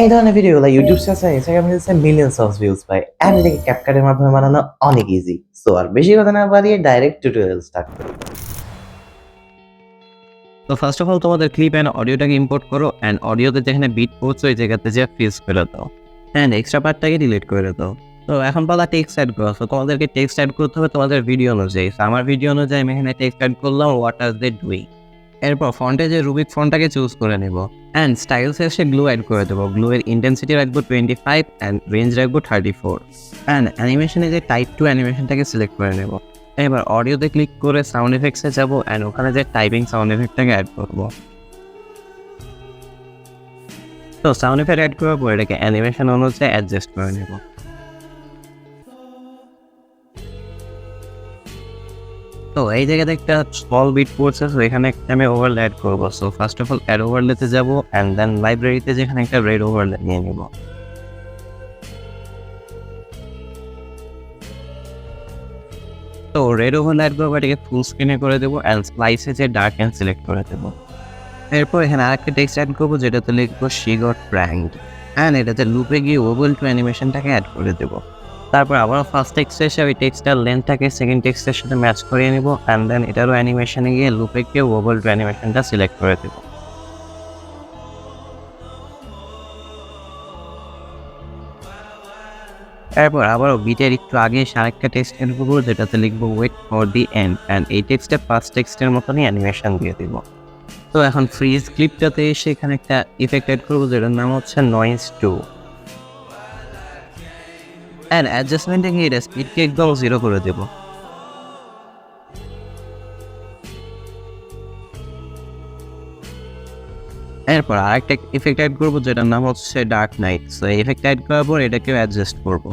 এই ধরনের ভিডিওগুলো ইউটিউব সার্চ আর ইনস্টাগ্রাম রিলসে মিলিয়নস অফ ভিউজ পায়। এন্ড এটাকে ক্যাপকাটের মাধ্যমে বানানো অনেক ইজি। সো আর বেশি কথা না বাড়িয়ে ডাইরেক্ট টিউটোরিয়াল স্টার্ট করি। তো ফার্স্ট অফ অল তোমাদের ক্লিপ অ্যান্ড অডিওটাকে ইম্পোর্ট করো অ্যান্ড অডিওতে যেখানে বিট পড়ছো ওই জায়গাতে যে ফ্রিজ করে দাও অ্যান্ড এক্সট্রা পার্টটাকে ডিলিট করে দাও। তো এখন পালা টেক্সট অ্যাড করো। তো তোমাদেরকে টেক্সট অ্যাড করতে হবে তোমাদের ভিডিও অনুযায়ী। তো আমার ভিডিও অনুযায়ী আমি এখানে টেক্সট অ্যাড করলাম হোয়াট আর দে ডুইং। এরপর ফন্টে যে রুবিক ফন্টটাকে চুজ করে নেব অ্যান্ড স্টাইলসে এসে গ্লু অ্যাড করে দেবো। গ্লু এর ইন্টেন্সিটি রাখবো 25 অ্যান্ড রেঞ্জ রাখবো 34 অ্যান্ড অ্যানিমেশনে যে টাইপ 2 অ্যানিমেশনটাকে সিলেক্ট করে নেব। এবার অডিওতে ক্লিক করে সাউন্ড এফেক্টসে যাবো অ্যান্ড ওখানে যে টাইপিং সাউন্ড এফেক্টটাকে অ্যাড করবো। তো সাউন্ড এফেক্ট অ্যাড করার পর এটাকে অ্যানিমেশন অনুযায়ী অ্যাডজাস্ট করে নেব। তো এই জায়গাতে একটা স্মল বিট পড়ছে, তো এখানে একটা আমি ওভারলে অ্যাড করবো। So first of all add ওভারলেতে যাবো অ্যান্ড দেন লাইব্রেরিতে যেখানে একটা রেড ওভারলে নিয়ে নিব। তো রেড ওভারলে অ্যাড করবো, এটাকে ফুল স্ক্রিনে করে দেবো অ্যান্ড স্লাইসে যে ডার্ক অ্যান্ড সিলেক্ট করে দেবো। এরপর এখানে আরেকটা টেক্সট অ্যাড করবো যেটাতে লিখবো শি গট প্র্যাঙ্কড অ্যান্ড এটাতে লুপে গিয়ে ওভাল টু অ্যানিমেশনটাকে অ্যাড করে দেবো। তারপর আবার ফার্স্ট টেক্সটে এসে ওই টেক্সটার লেন্থটাকে সেকেন্ড টেক্সটের সাথে ম্যাচ করিয়ে নেব অ্যান্ড দেন এটারও অ্যানিমেশনে গিয়ে লুপে গিয়ে ওভাল টু অ্যানিমেশনটা সিলেক্ট করে দেবো। এরপর আবারও বিটের একটু আগে এসে আরেকটা টেক্সট অ্যাড করবো যেটাতে লিখবো wait for the end and এই টেক্সটে ফার্স্ট টেক্সটের মতনই অ্যানিমেশন দিয়ে দিব। তো এখন ফ্রিজ ক্লিপটাতে এসে এখানে একটা ইফেক্ট অ্যাড করবো যেটার নাম হচ্ছে নয়েজ 2 অ্যান্ড অ্যাডজাস্টমেন্টে গিয়ে এটা স্পিডকে একদম 0 করে দেবো। এরপর আরেকটা ইফেক্ট অ্যাড করবো যেটার নাম হচ্ছে ডার্ক নাইট। সো এই ইফেক্ট অ্যাড করার পর এটাকেও অ্যাডজাস্ট করবো।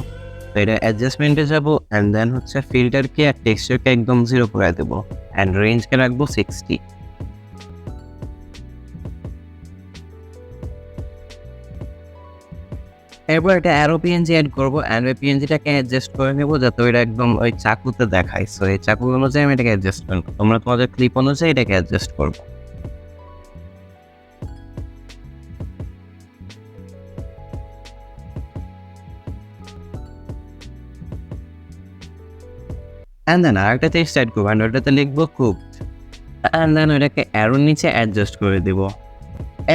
তো এটা অ্যাডজাস্টমেন্টে যাবো অ্যান্ড দেন হচ্ছে ফিল্টারকে আর টেক্সচারকে একদম 0 করে দেবো অ্যান্ড রেঞ্জকে রাখবো 60। এরপর একটা অ্যারো পিএনজি অ্যাড করবো অ্যান্ড ওই পিএনজিটাকে অ্যাডজাস্ট করে নেবো যাতে ওইটা একদম ওই চাকুতে দেখায়। সো এই চাকু অনুযায়ী আমি এটাকে অ্যাডজাস্ট করবো। তোমরা তোমাদের ক্লিপ অনুযায়ী এটাকে অ্যাডজাস্ট করবো। অ্যান্ড দেন আরেকটা টেক্সট অ্যাড করবো অ্যান্ড ওটাতে লিখবো খুব অ্যান্ড দেন ওইটাকে অ্যারোর নিচে অ্যাডজাস্ট করে দেবো।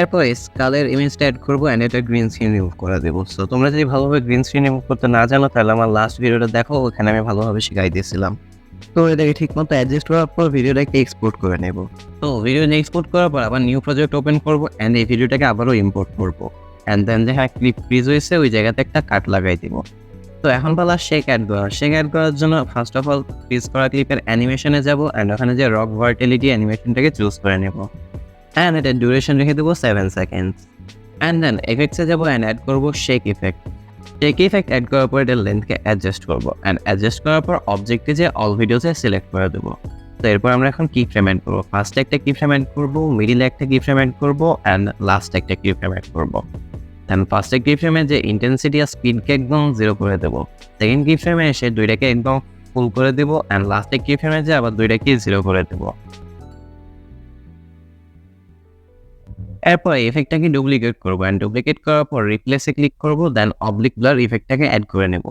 এরপর স্কালের ইমেজটা অ্যাড করবো অ্যান্ড এটা গ্রিন স্ক্রিন রিমুভ করে দেবো। সো তোমরা যদি ভালোভাবে গ্রিন স্ক্রিন রিমুভ করতে না জানো তাহলে আমার লাস্ট ভিডিওটা দেখো, ওখানে আমি ভালোভাবে শিখাই দিয়েছিলাম। তো এটাকে ঠিকমতো অ্যাডজাস্ট করার পর ভিডিওটাকে এক্সপোর্ট করে নেব। তো ভিডিও এক্সপোর্ট করার পর আবার নিউ প্রজেক্ট ওপেন করবো অ্যান্ড এই ভিডিওটাকে আবারও ইম্পোর্ট করবো অ্যান্ড দেন যেখানে ক্লিপ ফ্রিজ হয়েছে ওই জায়গাতে একটা কাট লাগাই দিব। তো এখন পালা শেক অ্যাড করা। শেক অ্যাড করার জন্য ফার্স্ট অফ অল ফ্রিজ করা ক্লিপের অ্যানিমেশনে যাবো অ্যান্ড ওখানে যে রক ভার্টিলিটি অ্যানিমেশনটাকে চুজ করে নেব অ্যান্ড এটার ডিউরেশন রেখে দেবো 7 সেকেন্ডস অ্যান্ড দেন এফেক্টসে যাবো অ্যান্ড অ্যাড করবো shake effect. Shake effect add করার পর এটার লেন্থকে অ্যাডজাস্ট করবো অ্যান্ড অ্যাডজাস্ট করার পর অবজেক্টে যে অল ভিডিওসে সিলেক্ট করে দেবো। তো এরপর আমরা এখন কি ফ্রেম অ্যাড করবো। ফার্স্টে একটা কি ফ্রেম অ্যাড করবো, মিডিলে একটা কি ফ্রেম অ্যাড করবো অ্যান্ড লাস্টে একটা কি ফ্রেম অ্যাড করবো। দেন ফার্স্টে কি ফ্রেমে যে ইন্টেন্সিটি আর স্পিডকে একদম 0 করে দেবো। সেকেন্ড কি ফ্রেমে এসে দুইটাকে একদম ফুল করে দেবো অ্যান্ড লাস্টে কি ফ্রেমে যে আবার দুইটাকে 0 করে দেবো। এরপর ইফেক্টটাকে ডুপ্লিকেট করবো অ্যান্ড ডুপ্লিকেট করার পর রিপ্লেসে ক্লিক করবো দেন অবলিক ব্লার ইফেক্টটাকে অ্যাড করে নেব।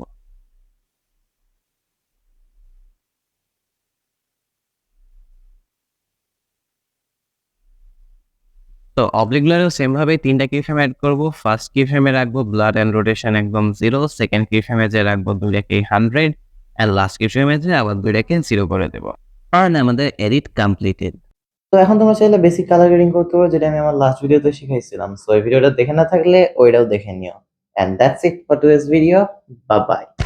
তো অবলিক ব্লারেও সেম ভাবে তিনটা কি ফ্রেম অ্যাড করবো। ফার্স্ট কি ফ্রেমে রাখবো ব্লার অ্যান্ড রোটেশন একদম 0, সেকেন্ড কি ফ্রেমে যে রাখবো দুইটাকে 100 অ্যান্ড লাস্ট কি ফ্রেমে যে আবার দুইটাকে 0 করে দেবো। কারণ আমাদের এডিট কমপ্লিটেড। তো এখন তোমরা চাইলে বেসিক কালার গ্রেডিং করতে পারো, যেটা আমি আমার লাস্ট ভিডিওতে শিখাইছিলাম। সো এই ভিডিওটা দেখে না থাকলে ওইটাও দেখে নিও। And that's it for today's video. Bye by.